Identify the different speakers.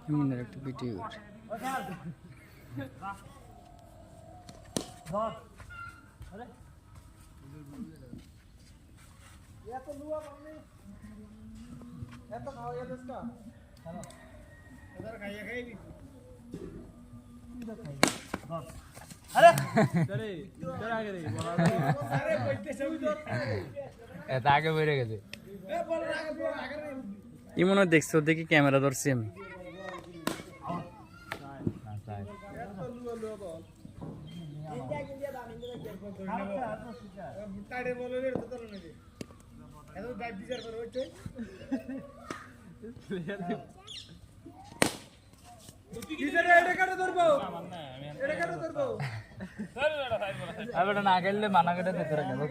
Speaker 1: মিনার একটা ভিডিও আগে বেড়ে গেছে কি মনে হয় দেখছো দেখি ক্যামেরা ধরছি আমি না খেললে মানা কেটে ভেতরে গেল